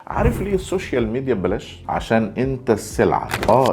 عارف ليه السوشيال ميديا ببلاش؟ عشان انت السلعة.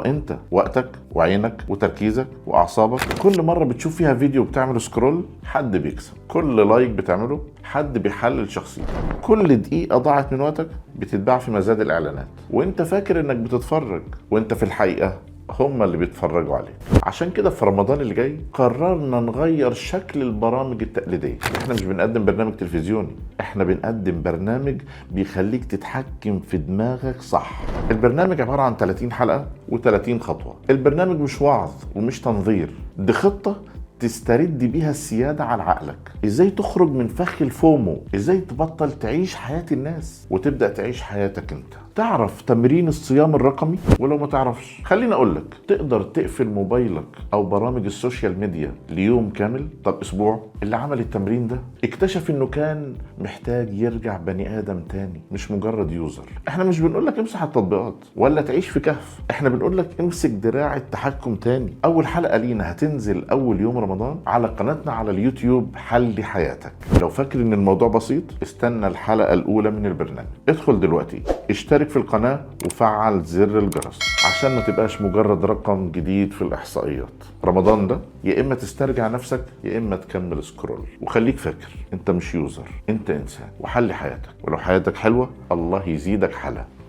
انت وقتك وعينك وتركيزك واعصابك. كل مرة بتشوف فيها فيديو بتعمل سكرول حد بيكسب، كل لايك بتعمله حد بيحلل شخصيتك، كل دقيقة ضاعت من وقتك بتتباع في مزاد الاعلانات، وانت فاكر انك بتتفرج وانت في الحقيقة هم اللي بيتفرجوا عليه. عشان كده في رمضان اللي جاي قررنا نغير شكل البرامج التقليدية. احنا مش بنقدم برنامج تلفزيوني، احنا بنقدم برنامج بيخليك تتحكم في دماغك صح. البرنامج عبارة عن 30 حلقة و30 خطوة. البرنامج مش وعظ ومش تنظير، دي خطة تسترد بيها السيادة على عقلك. ازاي تخرج من فخ الفومو، ازاي تبطل تعيش حياة الناس وتبدأ تعيش حياتك انت. تعرف تمرين الصيام الرقمي؟ ولو ما تعرفش خليني اقولك، تقدر تقفل موبايلك او برامج السوشيال ميديا ليوم كامل. طب اسبوع. اللي عمل التمرين ده اكتشف انه كان محتاج يرجع بني ادم تاني، مش مجرد يوزر. احنا مش بنقولك امسح التطبيقات ولا تعيش في كهف، احنا بنقولك امسك دراع التحكم تاني. اول حلقة لينا هتنزل اول يوم رمضان على قناتنا على اليوتيوب حل حياتك. لو فاكر ان الموضوع بسيط، استنى الحلقة الاولى من البرنامج. ادخل دلوقتي اشترك في القناة وفعل زر الجرس عشان ما تبقاش مجرد رقم جديد في الإحصائيات. رمضان ده يا إما تسترجع نفسك يا إما تكمل سكرول. وخليك فاكر، أنت مش يوزر، أنت إنسان وحل حياتك. ولو حياتك حلوة الله يزيدك حلا.